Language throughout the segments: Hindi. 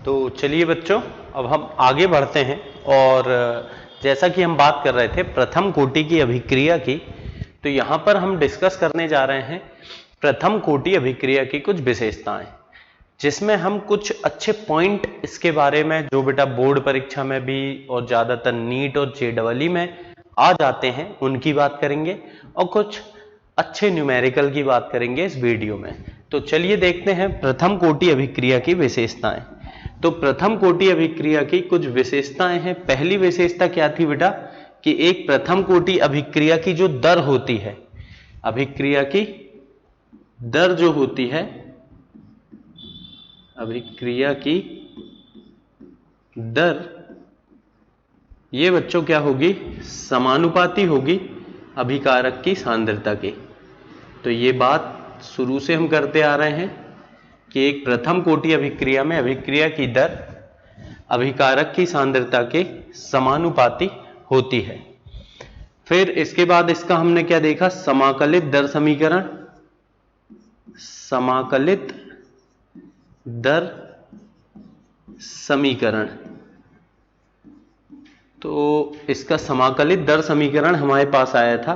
तो चलिए बच्चों, अब हम आगे बढ़ते हैं और जैसा कि हम बात कर रहे थे प्रथम कोटि की अभिक्रिया की, तो यहाँ पर हम डिस्कस करने जा रहे हैं प्रथम कोटि अभिक्रिया की कुछ विशेषताएं, जिसमें हम कुछ अच्छे पॉइंट इसके बारे में जो बेटा बोर्ड परीक्षा में भी और ज़्यादातर नीट और जेईई में आ जाते हैं उनकी बात करेंगे और कुछ अच्छे न्यूमेरिकल की बात करेंगे इस वीडियो में। तो चलिए देखते हैं प्रथम कोटि अभिक्रिया की विशेषताएं। तो प्रथम कोटि अभिक्रिया की कुछ विशेषताएं हैं। पहली विशेषता क्या थी बेटा कि एक प्रथम कोटि अभिक्रिया की जो दर होती है, अभिक्रिया की दर जो होती है, अभिक्रिया की दर ये बच्चों क्या होगी, समानुपाती होगी अभिकारक की सांद्रता के। तो ये बात शुरू से हम करते आ रहे हैं कि एक प्रथम कोटि अभिक्रिया में अभिक्रिया की दर अभिकारक की सांद्रता के समानुपाती होती है। फिर इसके बाद इसका हमने क्या देखा, समाकलित दर समीकरण, समाकलित दर समीकरण। तो इसका समाकलित दर समीकरण हमारे पास आया था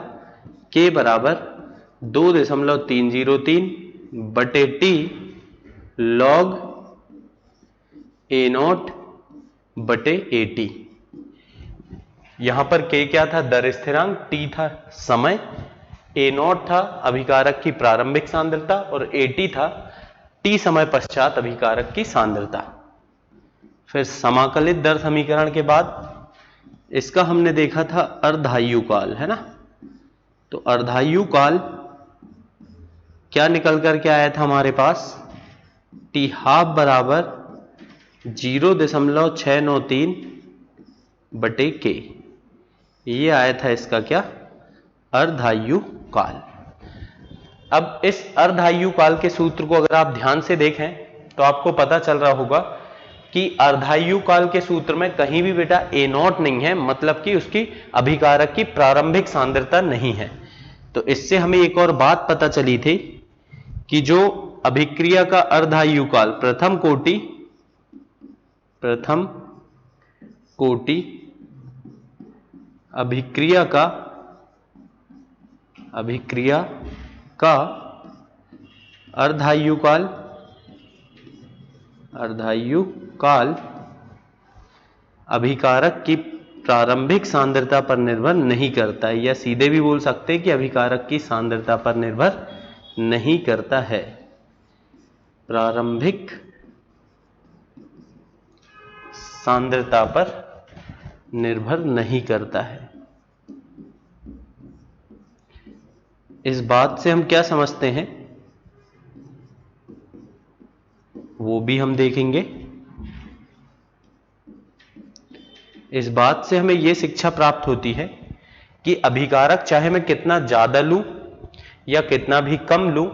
k बराबर 2.303 बटे टी लॉग A0 बटे AT। यहां पर k क्या था, दर स्थिरांक, t था समय, A0 था अभिकारक की प्रारंभिक सांद्रता और AT था t समय पश्चात अभिकारक की सांद्रता। फिर समाकलित दर समीकरण के बाद इसका हमने देखा था अर्धायु काल, है ना। तो अर्धायु काल क्या निकल कर के आया था हमारे पास, टी हाफ बराबर 0.693 बटे के। ये आया था इसका क्या, अर्धायु काल। अब इस अर्धायु काल के सूत्र को अगर आप ध्यान से देखें तो आपको पता चल रहा होगा कि अर्धायु काल के सूत्र में कहीं भी बेटा A0 नहीं है, मतलब कि उसकी अभिकारक की प्रारंभिक सांद्रता नहीं है। तो इससे हमें एक और बात पता चली थी कि जो अभिक्रिया का अर्धायु काल प्रथम कोटि अभिक्रिया का अर्धायु काल अभिकारक की प्रारंभिक सांद्रता पर निर्भर नहीं करता है, या सीधे भी बोल सकते हैं कि अभिकारक की सांद्रता पर निर्भर नहीं करता है, प्रारंभिक सांद्रता पर निर्भर नहीं करता है। इस बात से हम क्या समझते हैं वो भी हम देखेंगे। इस बात से हमें यह शिक्षा प्राप्त होती है कि अभिकारक चाहे मैं कितना ज्यादा लूं या कितना भी कम लूं,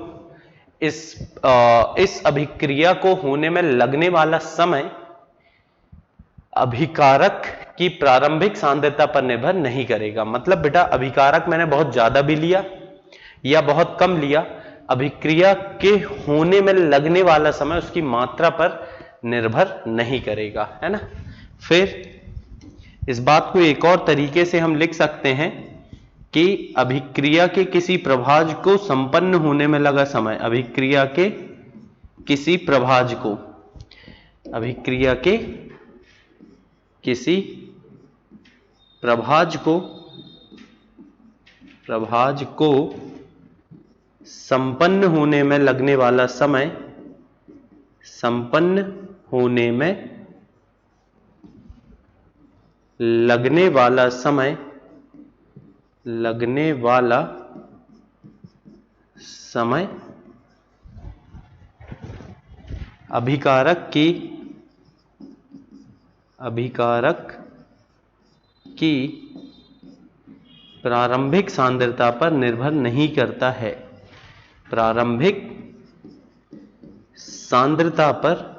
इस अभिक्रिया को होने में लगने वाला समय अभिकारक की प्रारंभिक सांद्रता पर निर्भर नहीं करेगा। मतलब बेटा अभिकारक मैंने बहुत ज्यादा भी लिया या बहुत कम लिया, अभिक्रिया के होने में लगने वाला समय उसकी मात्रा पर निर्भर नहीं करेगा, है ना। फिर इस बात को एक और तरीके से हम लिख सकते हैं कि अभिक्रिया के किसी प्रभाज को संपन्न होने में लगा समय, अभिक्रिया के किसी प्रभाज को, अभिक्रिया के किसी प्रभाज को संपन्न होने में लगने वाला समय, संपन्न होने में लगने वाला समय अभिकारक की प्रारंभिक सांद्रता पर निर्भर नहीं करता है, प्रारंभिक सांद्रता पर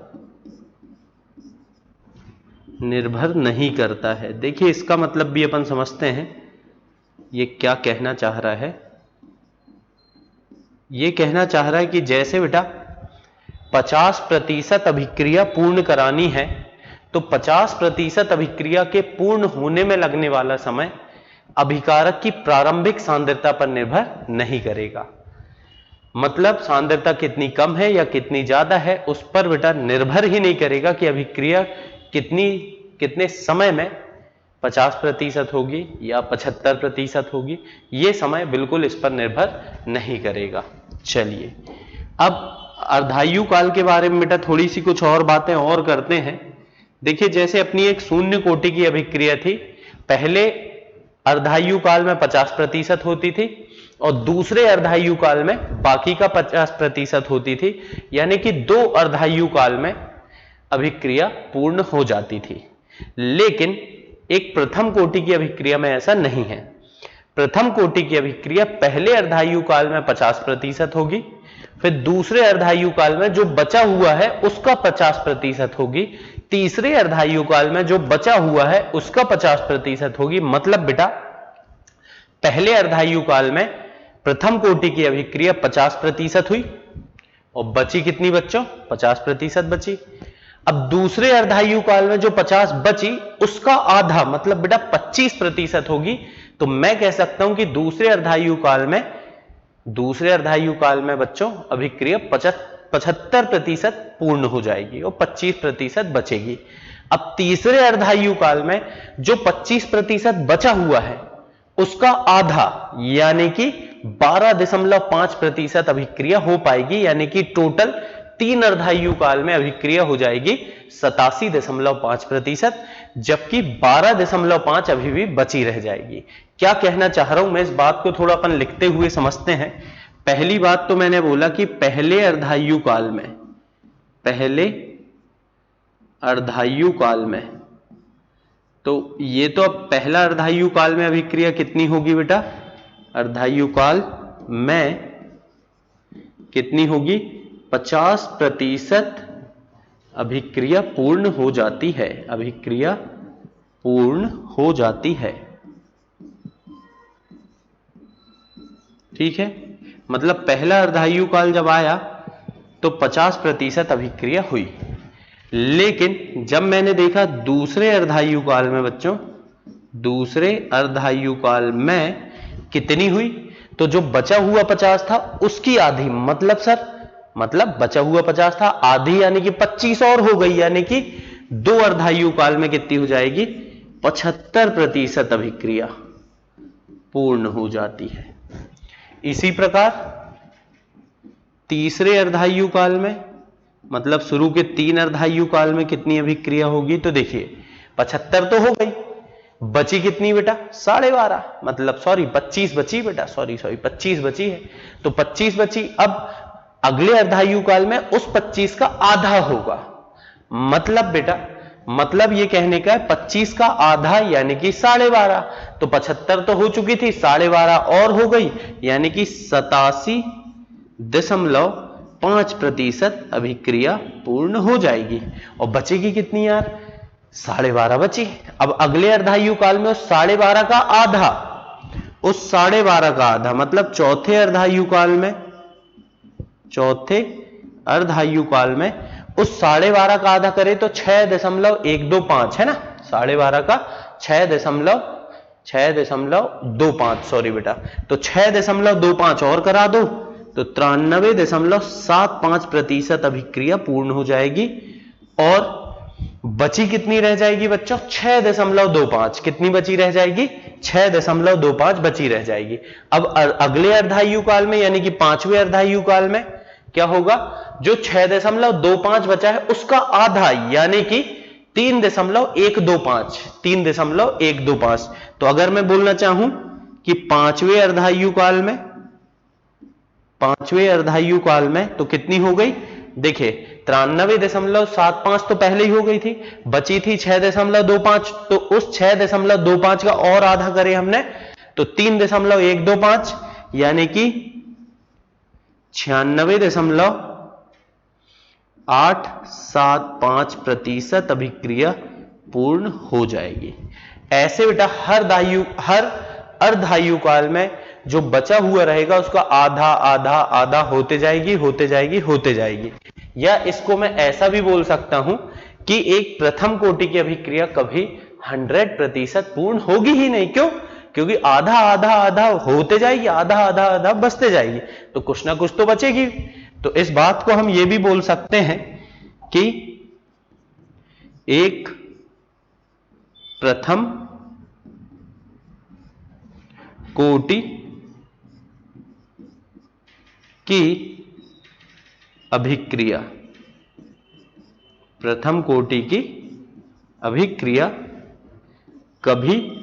निर्भर नहीं करता है। देखिए इसका मतलब भी अपन समझते हैं ये क्या कहना चाह रहा है। ये कहना चाह रहा है कि जैसे बेटा 50% अभिक्रिया पूर्ण करानी है तो 50% अभिक्रिया के पूर्ण होने में लगने वाला समय अभिकारक की प्रारंभिक सांद्रता पर निर्भर नहीं करेगा। मतलब सांद्रता कितनी कम है या कितनी ज्यादा है उस पर बेटा निर्भर ही नहीं करेगा कि अभिक्रिया कितने समय में 50% होगी या 75% होगी, यह समय बिल्कुल इस पर निर्भर नहीं करेगा। चलिए अब अर्धायु काल के बारे में बेटा थोड़ी सी कुछ और बातें और करते हैं। देखिए जैसे अपनी एक शून्य कोटि की अभिक्रिया थी, पहले अर्धायु काल में 50% होती थी और दूसरे अर्धायु काल में बाकी का 50% होती थी, यानी कि 2 अर्धायु काल में अभिक्रिया पूर्ण हो जाती थी। लेकिन एक प्रथम कोटि की अभिक्रिया में ऐसा नहीं है। प्रथम कोटि की अभिक्रिया पहले अर्धायु काल में 50% होगी, फिर दूसरे अर्धायु काल में जो बचा हुआ है उसका 50% होगी, तीसरे अर्धायु काल में जो बचा हुआ है उसका 50% होगी। मतलब बेटा पहले अर्धायु काल में प्रथम कोटि की अभिक्रिया 50% हुई और बची कितनी बच्चों? 50% बची। अब दूसरे अर्धायु काल में जो 50 बची उसका आधा मतलब बेटा 25% होगी। तो मैं कह सकता हूं कि दूसरे अर्धायु काल में बच्चों अभिक्रिया 75% पूर्ण हो जाएगी और 25% बचेगी। अब तीसरे अर्धायु काल में जो 25% बचा हुआ है उसका आधा यानी कि 12.5% अभिक्रिया हो पाएगी, यानी कि टोटल 3 अर्धायु काल में अभिक्रिया हो जाएगी 87.5%, जबकि 12.5 अभी भी बची रह जाएगी। क्या कहना चाह रहा हूं मैं, इस बात को थोड़ा अपन लिखते हुए समझते हैं। पहली बात तो मैंने बोला कि पहले अर्धायु काल में तो ये तो अब पहला अर्धायु काल में अभिक्रिया कितनी होगी बेटा? अर्धायु काल में कितनी होगी? 50% अभिक्रिया पूर्ण हो जाती है। अभिक्रिया पूर्ण हो जाती है, ठीक है। मतलब पहला अर्धायु काल जब आया तो 50% अभिक्रिया हुई, लेकिन जब मैंने देखा दूसरे अर्धायु काल में बच्चों, दूसरे अर्धायु काल में कितनी हुई, तो जो बचा हुआ 50 था उसकी आधी, मतलब बचा हुआ 50 था, आधी यानी कि 25 और हो गई, यानी कि 2 अर्धायु काल में कितनी हो जाएगी? 75% अभिक्रिया पूर्ण हो जाती है। इसी प्रकार तीसरे अर्धायु काल में, मतलब शुरू के 3 अर्धायु काल में कितनी अभिक्रिया होगी? तो देखिए 75 तो हो गई, बची कितनी बेटा? 12.5, मतलब 25 बची बेटा, 25 बची है। तो 25 बची, अब अगले अर्धायु काल में उस 25 का आधा होगा। मतलब ये कहने का है 25 का आधा यानी कि 12.5। तो 75 तो हो चुकी थी, 12.5 और हो गई, यानी कि 87.5% अभिक्रिया पूर्ण हो जाएगी। और बचेगी कितनी यार? 12.5 बची। अब अगले अर्धायु काल में उस 12.5 का आधा, मतलब चौथे अर्धायु काल में उस 12.5 का आधा करें तो 6.125 है ना, 12.5 का 6.25, सॉरी बेटा, तो 6.25 और करा दो तो 93.75% अभिक्रिया पूर्ण हो जाएगी। और बची कितनी रह जाएगी बच्चों? 6.25। कितनी बची रह जाएगी? 6.25 बची रह जाएगी। अब अगले अर्धायु काल में यानी कि 5वें अर्धायु काल में क्या होगा? जो 6.25 बचा है उसका आधा यानी कि 3.125। तो अगर मैं बोलना चाहूं कि 5वें अर्धायु काल में तो कितनी हो गई? देखिए 93.75 तो पहले ही हो गई थी, बची थी 6.25, तो उस 6.25 का और आधा करें हमने तो 3.125 यानी कि 96.875% अभिक्रिया पूर्ण हो जाएगी। ऐसे बेटा हर अर्धायु काल में जो बचा हुआ रहेगा उसका आधा आधा आधा होते जाएगी। या इसको मैं ऐसा भी बोल सकता हूं कि एक प्रथम कोटि की अभिक्रिया कभी 100% पूर्ण होगी ही नहीं। क्यों? क्योंकि आधा आधा आधा होते जाएगी, आधा आधा आधा बचते जाएगी, तो कुछ ना कुछ तो बचेगी। तो इस बात को हम ये भी बोल सकते हैं कि एक प्रथम कोटि की अभिक्रिया, प्रथम कोटि की अभिक्रिया कभी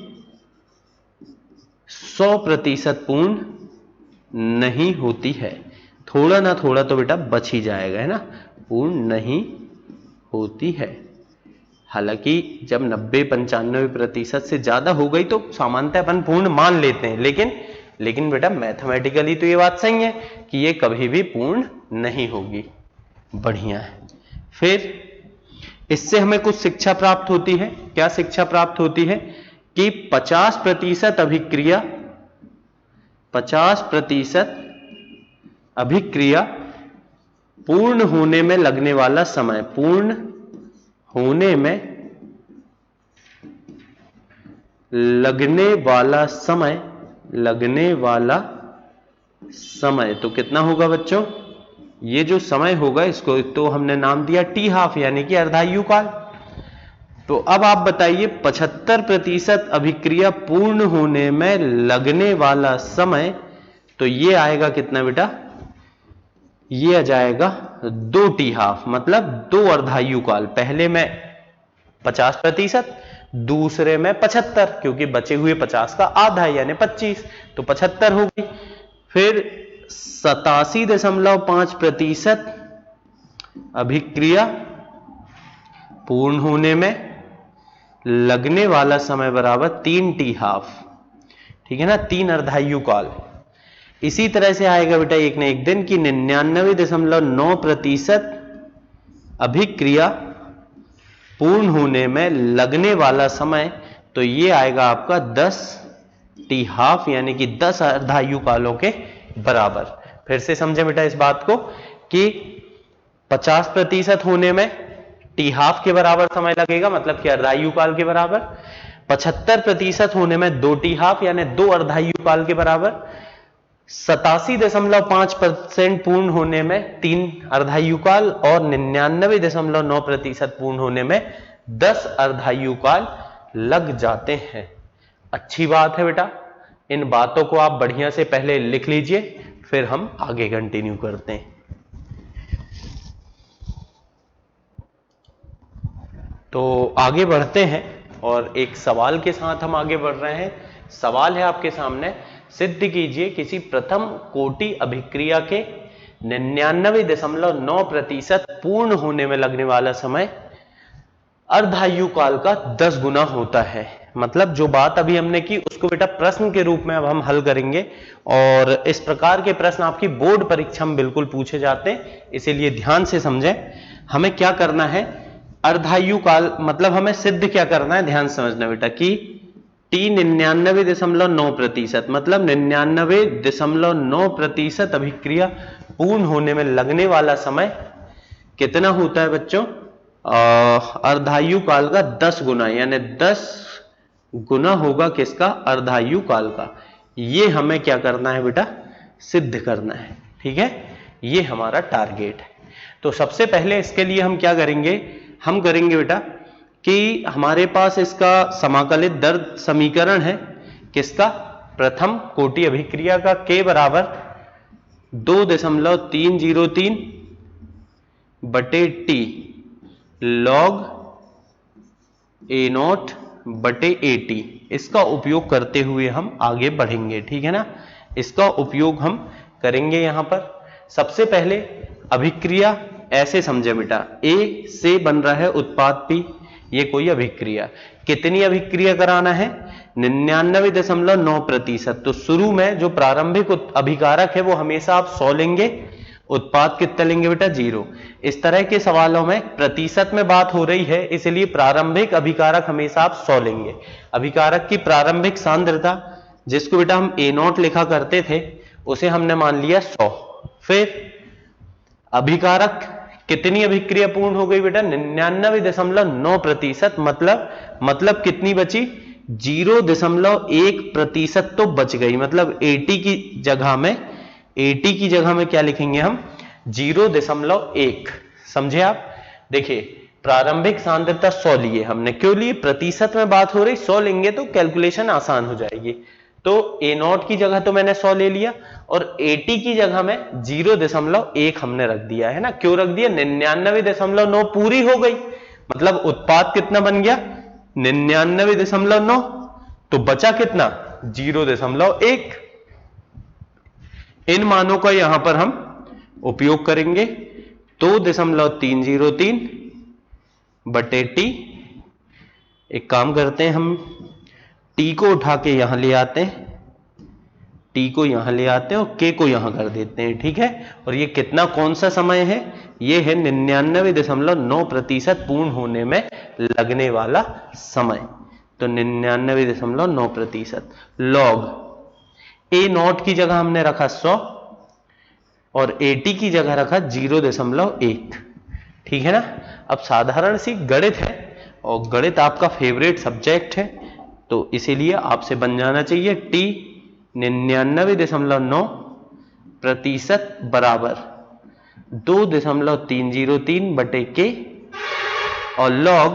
100% पूर्ण नहीं होती है। थोड़ा ना थोड़ा तो बेटा बच ही जाएगा, है ना, पूर्ण नहीं होती है। हालांकि जब 90-95% से ज्यादा हो गई तो सामान्यतः अपन पूर्ण मान लेते हैं, लेकिन बेटा मैथमेटिकली तो ये बात सही है कि ये कभी भी पूर्ण नहीं होगी। बढ़िया है। फिर इससे हमें कुछ शिक्षा प्राप्त होती है। क्या शिक्षा प्राप्त होती है कि 50% अभिक्रिया, 50% अभिक्रिया पूर्ण होने में लगने वाला समय, पूर्ण होने में लगने वाला समय, लगने वाला समय तो कितना होगा बच्चों? ये जो समय होगा इसको तो हमने नाम दिया टी हाफ, यानी कि अर्धायु काल। तो अब आप बताइए 75% अभिक्रिया पूर्ण होने में लगने वाला समय, तो ये आएगा कितना बेटा? ये आ जाएगा 2 टी हाफ, मतलब 2 अर्धायु काल। पहले में 50%, दूसरे में 75, क्योंकि बचे हुए 50 का आधा यानी 25, तो 75 होगी। फिर 87.5% अभिक्रिया पूर्ण होने में लगने वाला समय बराबर 3 टी हाफ, ठीक है ना, 3 अर्धायु काल। इसी तरह से आएगा बेटा एक न एक दिन की 99.9% अभिक्रिया पूर्ण होने में लगने वाला समय, तो ये आएगा आपका 10 टी हाफ, यानी कि 10 अर्धायु कालों के बराबर। फिर से समझे बेटा इस बात को कि 50% होने में टी हाफ के बराबर समय लगेगा, मतलब कि अर्धायु काल के बराबर। 75% होने में 2 टी हाफ यानी 2 अर्धायु काल के बराबर। 87.5% पूर्ण होने में 3 अर्धायु काल, और 99.9% पूर्ण होने में 10 अर्धायु काल लग जाते हैं। अच्छी बात है बेटा, इन बातों को आप बढ़िया से पहले लिख लीजिए, फिर हम आगे कंटिन्यू करते हैं। तो आगे बढ़ते हैं और एक सवाल के साथ हम आगे बढ़ रहे हैं। सवाल है आपके सामने, सिद्ध कीजिए किसी प्रथम कोटि अभिक्रिया के 99.9% पूर्ण होने में लगने वाला समय अर्धायु काल का 10 गुना होता है। मतलब जो बात अभी हमने की उसको बेटा प्रश्न के रूप में अब हम हल करेंगे, और इस प्रकार के प्रश्न आपकी बोर्ड परीक्षा में बिल्कुल पूछे जाते हैं, इसीलिए ध्यान से समझें। हमें क्या करना है, अर्धायु काल मतलब हमें सिद्ध क्या करना है, ध्यान समझना बेटा, कि टी 99.9% मतलब 99.9% अभिक्रिया पूर्ण होने में लगने वाला समय कितना होता है बच्चों? अर्धायु काल का 10 गुना, यानी 10 गुना होगा किसका? अर्धायु काल का। ये हमें क्या करना है बेटा? सिद्ध करना है। ठीक है, ये हमारा टारगेट है। तो सबसे पहले इसके लिए हम क्या करेंगे, हम करेंगे बेटा कि हमारे पास इसका समाकलित दर समीकरण है किसका? प्रथम कोटि अभिक्रिया का के बराबर 2.303 बटे टी लॉग A0 बटे AT। इसका उपयोग करते हुए हम आगे बढ़ेंगे, ठीक है ना। इसका उपयोग हम करेंगे यहां पर। सबसे पहले अभिक्रिया ऐसे समझे बेटा, A से बन रहा है उत्पाद P, ये कोई अभिक्रिया। कितनी अभिक्रिया कराना है? 99.9%। तो शुरू में जो प्रारंभिक अभिकारक है वो हमेशा आप 100 लेंगे, उत्पाद कितना लेंगे बेटा? 0। इस तरह के सवालों में प्रतिशत में बात हो रही है, इसलिए प्रारंभिक अभिकारक हमेशा आप 100 लेंगे। अभिकारक की प्रारंभिक सांद्रता जिसको बेटा हम A0 लिखा करते थे, उसे हमने मान लिया 100। फिर अभिकारक कितनी अभिक्रिया पूर्ण हो गई बेटा? 99.9%। मतलब कितनी बची? 0.1% तो बच गई। मतलब 80 की जगह में क्या लिखेंगे हम? 0.1। समझे आप? देखिए, प्रारंभिक सांद्रता 100 लिए हमने। क्यों लिए? प्रतिशत में बात हो रही, 100 लेंगे तो कैलकुलेशन आसान हो जाएगी। तो A0 की जगह तो मैंने 100 ले लिया और 80 की जगह में 0.1 हमने रख दिया है ना। क्यों रख दिया? 99.9 पूरी हो गई। मतलब उत्पाद कितना बन गया? 99.9। तो बचा कितना? 0.1। इन मानों का यहां पर हम उपयोग करेंगे। 2.303 बटे टी। एक काम करते हैं, हम टी को उठा के यहां ले आते हैं, टी को यहां ले आते हैं और के को यहां कर देते हैं। ठीक है। और ये कितना, कौन सा समय है? ये है 99.9% पूर्ण होने में लगने वाला समय। तो 99.9%। लॉग A0 की जगह हमने रखा 100 और 80 की जगह रखा 0.1। ठीक है ना। अब साधारण सी गणित है और गणित आपका फेवरेट सब्जेक्ट है, तो इसीलिए आपसे बन जाना चाहिए। टी 99.9% बराबर 2.303 बटे के। और लॉग,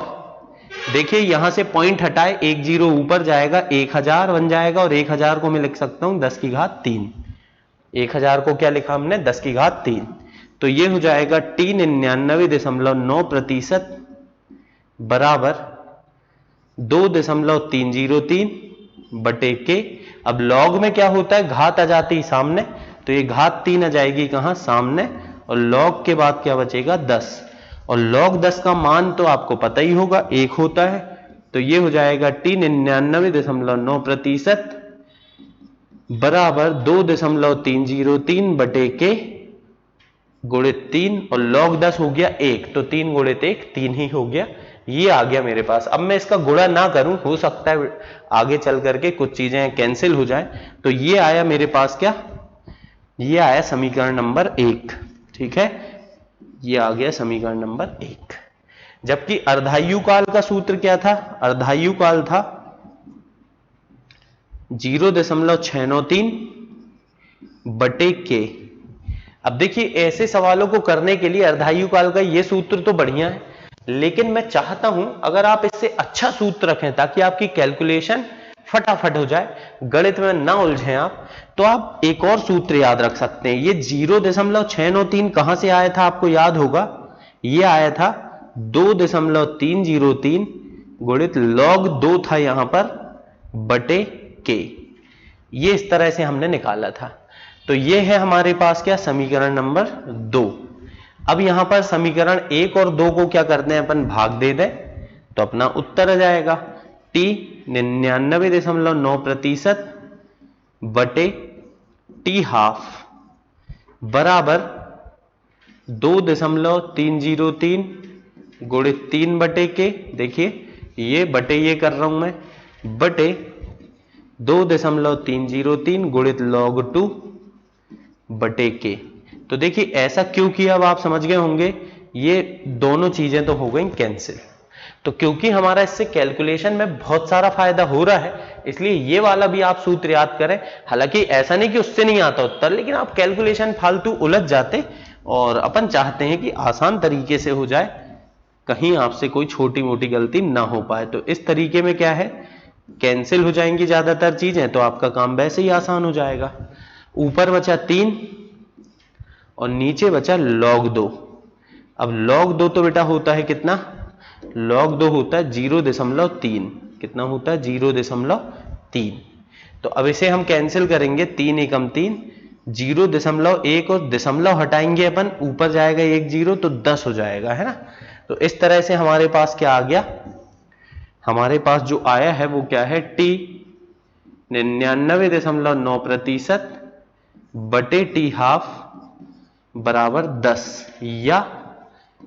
देखिए यहां से पॉइंट हटाए, एक जीरो ऊपर जाएगा, 1000 बन जाएगा और 1000 को मैं लिख सकता हूं 10 की घात 3। 1000 को क्या लिखा हमने? 10 की घात 3। तो ये हो जाएगा टी 99.9% बराबर 2.303 बटे के। अब लॉग में क्या होता है? घात आ जाती है सामने, तो ये घात 3 आ जाएगी कहां? सामने। और लॉग के बाद क्या बचेगा? 10। और लॉग 10 का मान तो आपको पता ही होगा, 1 होता है। तो ये हो जाएगा टी 99.9% बराबर 2.303 बटे के गुणित 3। और लॉग 10 हो गया 1, तो 3 गुणित 1 3 ही हो गया। ये आ गया मेरे पास। अब मैं इसका गुणा ना करूं, हो सकता है आगे चल करके कुछ चीजें कैंसिल हो जाए। तो ये आया मेरे पास क्या? ये आया समीकरण नंबर 1। ठीक है, ये आ गया समीकरण नंबर 1। जबकि अर्धायु काल का सूत्र क्या था? अर्धायु काल था 0.693 बटे के। अब देखिए, ऐसे सवालों को करने के लिए अर्धायु काल का ये सूत्र तो बढ़िया है, लेकिन मैं चाहता हूं अगर आप इससे अच्छा सूत्र रखें ताकि आपकी कैलकुलेशन फटाफट हो जाए, गणित में ना उलझें आप, तो आप एक और सूत्र याद रख सकते हैं। ये 0.693 कहां से आया था? आपको याद होगा, ये आया था 2.303 गुणित log 2 था यहां पर बटे के। ये इस तरह से हमने निकाला था। तो ये है हमारे पास क्या? समीकरण नंबर 2। अब यहां पर समीकरण 1 और 2 को क्या करते हैं अपन? भाग दे दें तो अपना उत्तर आ जाएगा। टी 99.9% बटे टी हाफ बराबर 2.303 गुणित 3 बटे के। देखिए ये बटे ये कर रहा हूं मैं, बटे 2.303 गुणित log 2 बटे के। तो देखिए ऐसा क्यों किया, अब आप समझ गए होंगे। ये दोनों चीजें तो हो गई कैंसिल। तो क्योंकि हमारा इससे कैलकुलेशन में बहुत सारा फायदा हो रहा है, इसलिए ये वाला भी आप सूत्र याद करें। हालांकि ऐसा नहीं कि उससे नहीं आता उत्तर, लेकिन आप कैलकुलेशन फालतू उलझ जाते और अपन चाहते हैं कि आसान तरीके से हो जाए, कहीं आपसे कोई छोटी मोटी गलती ना हो पाए। तो इस तरीके में क्या है, कैंसिल हो जाएंगी ज्यादातर चीजें, तो आपका काम वैसे ही आसान हो जाएगा। ऊपर बचा 3 और नीचे बचा log 2। अब log 2 तो बेटा होता है कितना? log 2 होता है 0.3। कितना होता है? 0.3। तो अब इसे हम कैंसिल करेंगे, 3 एकम 3, 0.1 और दशमलव हटाएंगे अपन, ऊपर जाएगा 1 0, तो 10 हो जाएगा, है ना। तो इस तरह से हमारे पास क्या आ गया? हमारे पास जो आया है वो क्या है? टी 99.9% बटे टी हाफ बराबर 10। या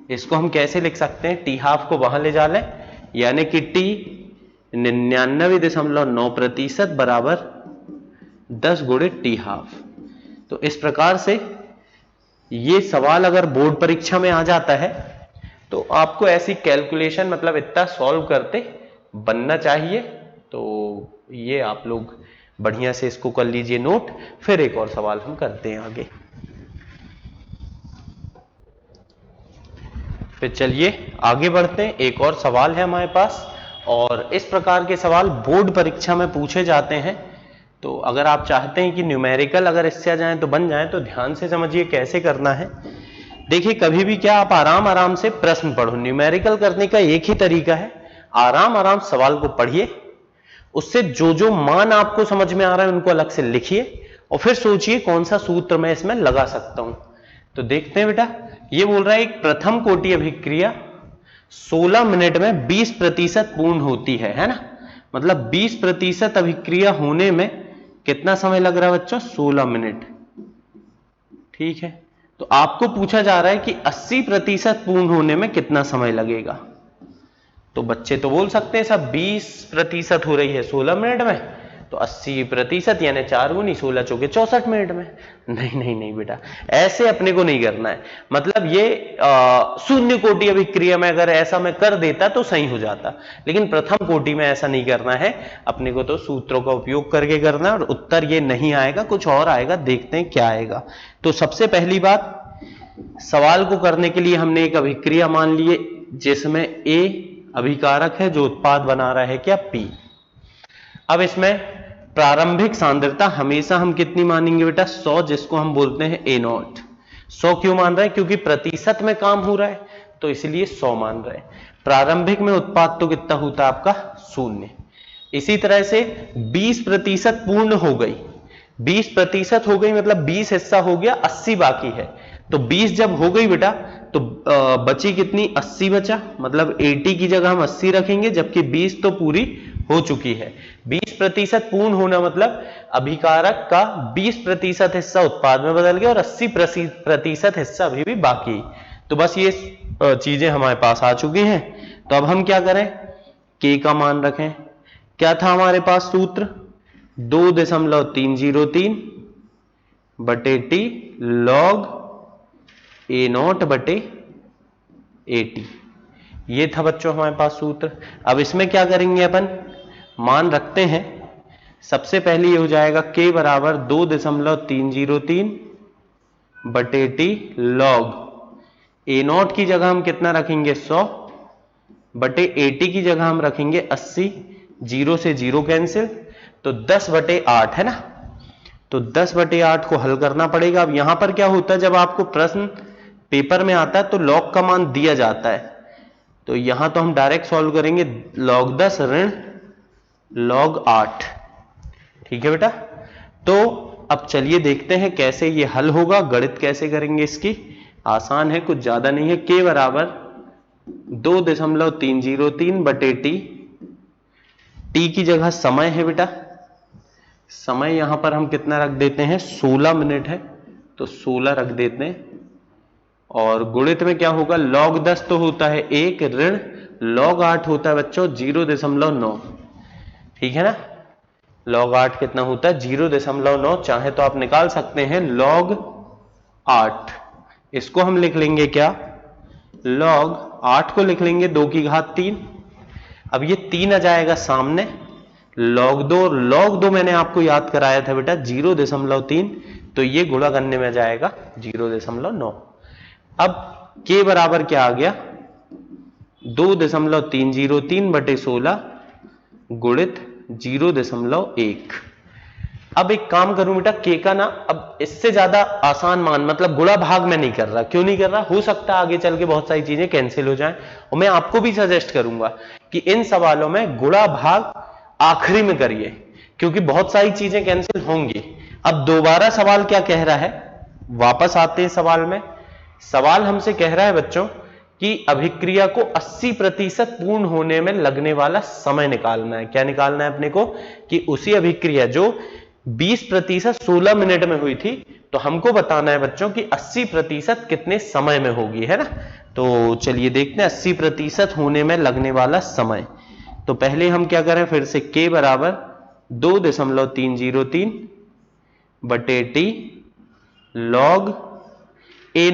इसको हम कैसे लिख सकते हैं? टी हाफ को वहां ले जा लें, यानी कि टी 99.9% बराबर 10 गुणित टी हाफ। तो इस प्रकार से ये सवाल अगर बोर्ड परीक्षा में आ जाता है तो आपको ऐसी कैलकुलेशन मतलब इतना सॉल्व करते बनना चाहिए। तो ये आप लोग बढ़िया से इसको कर लीजिए नोट। फिर एक और सवाल हम करते हैं आगे। फिर चलिए आगे बढ़ते हैं। एक और सवाल है हमारे पास, और इस प्रकार के सवाल बोर्ड परीक्षा में पूछे जाते हैं। तो अगर आप चाहते हैं कि न्यूमेरिकल अगर इससे आ जाए तो बन जाए, तो ध्यान से समझिए कैसे करना है। देखिए कभी भी क्या, आप आराम आराम से प्रश्न पढ़ो। न्यूमेरिकल करने का एक ही तरीका है, आराम आराम सवाल को पढ़िए, उससे जो जो मान आपको समझ में आ रहा है उनको अलग से लिखिए, और फिर सोचिए कौन सा सूत्र मैं इसमें लगा सकता हूं। तो देखते हैं बेटा, ये बोल रहा है एक प्रथम कोटि अभिक्रिया 16 मिनट में 20% पूर्ण होती है ना। मतलब 20% अभिक्रिया होने में कितना समय लग रहा है बच्चों? 16 मिनट। ठीक है, तो आपको पूछा जा रहा है कि 80% पूर्ण होने में कितना समय लगेगा। तो बच्चे तो बोल सकते हैं सब 20% हो रही है 16 मिनट में, तो 80% यानी 4 गुनी 16 चौके 64 मिनट में। नहीं नहीं नहीं बेटा, ऐसे अपने को नहीं करना है। मतलब ये शून्य कोटि अभिक्रिया में अगर ऐसा मैं कर देता तो सही हो जाता, लेकिन प्रथम कोटि में ऐसा नहीं करना है। अपने को तो सूत्रों का उपयोग करके करना है, और उत्तर ये नहीं आएगा, कुछ और आएगा। देखते हैं क्या आएगा। तो सबसे पहली बात, सवाल को करने के लिए हमने एक अभिक्रिया मान लिए जिसमें ए अभिकारक है जो उत्पाद बना रहा है क्या? P। अब इसमें प्रारंभिक सांद्रता हमेशा हम कितनी मानेंगे बेटा? 100, जिसको हम बोलते हैं A0। 100 क्यों मान रहे हैं? क्योंकि प्रतिशत में काम हो रहा है, तो इसलिए 100 मान रहे हैं। प्रारंभिक में उत्पाद तो कितना होता है आपका? 0। इसी तरह से 20% पूर्ण हो गई, 20% हो गई मतलब 20 हिस्सा हो गया, 80 बाकी है। तो 20 जब हो गई बेटा तो बची कितनी? 80 बचा। मतलब 80 की जगह हम 80 रखेंगे, जबकि 20 तो पूरी हो चुकी है। 20% पूर्ण होना मतलब अभिकारक का 20% हिस्सा उत्पाद में बदल गया और 80% हिस्सा अभी भी बाकी। तो बस ये चीजें हमारे पास आ चुकी हैं। तो अब हम क्या करें? K का मान रखें। क्या था हमारे पास सूत्र? 2.303 बटे T log A0 बटे AT। ये था बच्चों हमारे पास सूत्र। अब इसमें क्या करेंगे अपन? मान रखते हैं। सबसे पहले ये हो जाएगा K बराबर 2.303 बटे T log A0 की जगह हम कितना रखेंगे? 100 बटे AT की जगह हम रखेंगे 80। 0 से 0 कैंसिल, तो 10/8 है ना। तो 10/8 को हल करना पड़ेगा। अब यहां पर क्या होता है, जब आपको प्रश्न पेपर में आता है तो log का मान दिया जाता है, तो यहां तो हम डायरेक्ट सॉल्व करेंगे log 10 ऋण log 8। ठीक है बेटा। तो अब चलिए देखते हैं कैसे ये हल होगा, गणित कैसे करेंगे इसकी। आसान है, कुछ ज्यादा नहीं है। K बराबर 2.303 बटे T की जगह समय है बेटा। समय यहां पर हम कितना रख देते हैं? 16 मिनट है, तो 16 रख देते हैं। और गुणित में क्या होगा? log 10 तो होता है 1 ऋण log 8 होता है बच्चों 0.9। ठीक है ना। log 8 कितना होता है? 0.9। चाहे तो आप निकाल सकते हैं log 8। इसको हम लिख लेंगे क्या? log 8 को लिख लेंगे 2 की घात 3। अब ये 3 आ जाएगा सामने। log 2 मैंने आपको याद कराया था बेटा 0.3, तो ये गुणा करने में जाएगा 0.9। अब K बराबर क्या आ गया? 2.303 बटे 16 गुणित 0.1। अब एक काम करूं बेटा, K का ना अब इससे ज्यादा आसान मान, मतलब गुणा भाग में नहीं कर रहा। क्यों नहीं कर रहा? हो सकता है आगे चल के बहुत सारी चीजें कैंसिल हो जाएं, और मैं आपको भी सजेस्ट करूंगा कि इन सवालों में गुणा भाग आखिरी में करिए, क्योंकि बहुत सारी चीजें कैंसिल होंगी। अब दोबारा सवाल क्या कह रहा है, वापस आते हैं सवाल में। सवाल हमसे कह रहा है बच्चों कि अभिक्रिया को 80% पूर्ण होने में लगने वाला समय निकालना है। क्या निकालना है अपने को? कि उसी अभिक्रिया जो 20% 16 मिनट में हुई थी, तो हमको बताना है बच्चों कि 80% कितने समय में होगी, है ना। तो चलिए देखते हैं 80% होने में लगने वाला समय। तो पहले हम क्या करें, फिर से K बराबर 2.303 बटे T log ए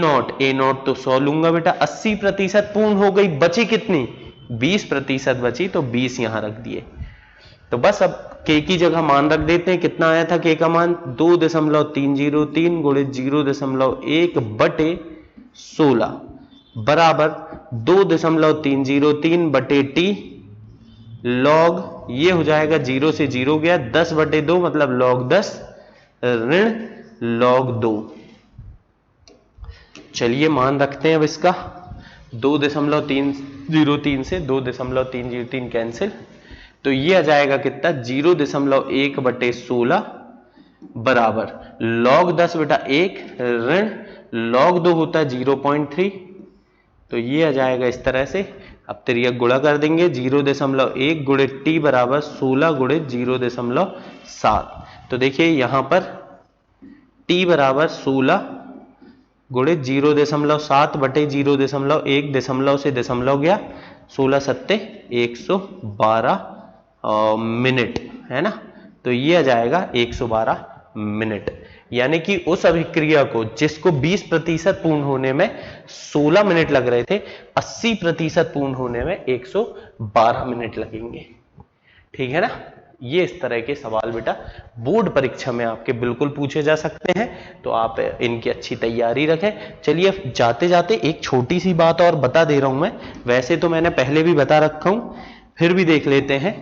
नॉट तो 100 लूंगा बेटा, 80% पूर्ण हो गई, बची कितनी 20% बची, तो 20 यहां रख दिए। तो बस अब के की जगह मान रख देते हैं, कितना आया था के का मान 2.303 गुणित 0.1 बटे 16 बराबर 2.303 बटे टी लॉग, ये हो जाएगा 0 से 0 गया, 10 बटे 2 मतलब log 10 ऋण log 2। चलिए मान रखते हैं अब इसका, 2.303 से 2.303 कैंसिल, तो ये आ जाएगा कितना 0.1 बटे 16 बराबर log 10 बटा 1 ऋण log 2 होता है 0.3, तो ये आ जाएगा इस तरह से। अब तिर्यक गुणा कर देंगे, 0.1 गुणित टी बराबर 16 गुणित 0.7, तो देखिए यहां पर टी बराबर 16 गुणित 0.7 बटे 0.1, दशमलव से दशमलव गया, 16 सत्ते 112 मिनट है ना, तो ये आ जाएगा 112 मिनट। यानी कि उस अभिक्रिया को जिसको 20% पूर्ण होने में 16 मिनट लग रहे थे, 80% पूर्ण होने में 112 मिनट लगेंगे। ठीक है ना, ये इस तरह के सवाल बेटा बोर्ड परीक्षा में आपके बिल्कुल पूछे जा सकते हैं, तो आप इनकी अच्छी तैयारी रखें। चलिए जाते जाते एक छोटी सी बात और बता दे रहा हूं मैं, वैसे तो मैंने पहले भी बता रखा हूं, फिर भी देख लेते हैं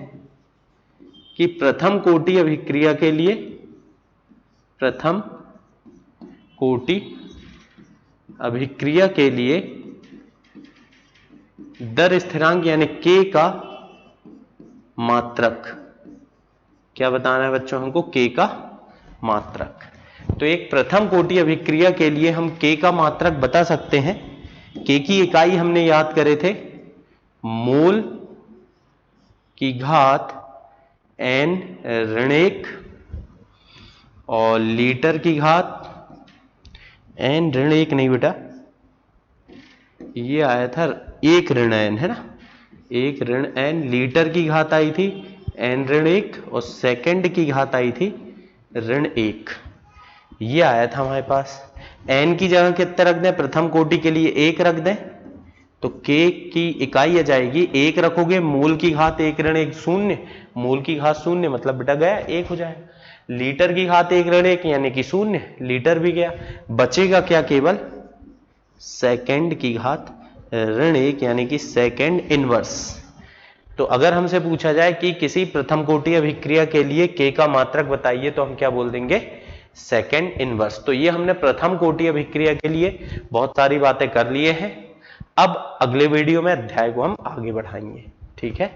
कि प्रथम कोटि अभिक्रिया के लिए, प्रथम कोटि अभिक्रिया के लिए दर स्थिरांक यानी के का मात्रक, क्या बताना है बच्चों हमको, के का मात्रक। तो एक प्रथम कोटि अभिक्रिया के लिए हम के का मात्रक बता सकते हैं। के की इकाई हमने याद करे थे, मोल की घात n ऋण 1 और लीटर की घात n ऋण 1 नहीं बेटा, ये आया था 1 ऋण n है ना, 1 ऋण n, लीटर की घात आई थी n ऋण 1 और सेकंड की घात आई थी ऋण 1, ये आया था हमारे पास। n की जगह कितना रख दें, प्रथम कोटि के लिए 1 रख दें, तो k की इकाई आ जाएगी 1 रखोगे, मूल की घात 1 ऋण 1 0, मूल की घात 0 मतलब बेटा गया 1 हो जाएगा, लीटर की घात 1 ऋण 1 यानी कि 0, लीटर भी गया, बचेगा क्या, केवल सेकंड की घात ऋण 1 यानी कि सेकंड इनवर्स। तो अगर हमसे पूछा जाए कि किसी प्रथम कोटि अभिक्रिया के लिए के का मात्रक बताइए, तो हम क्या बोल देंगे, सेकंड इनवर्स। तो ये हमने प्रथम कोटि अभिक्रिया के लिए बहुत सारी बातें कर लिए हैं। अब अगले वीडियो में अध्याय को हम आगे बढ़ाएंगे। ठीक है।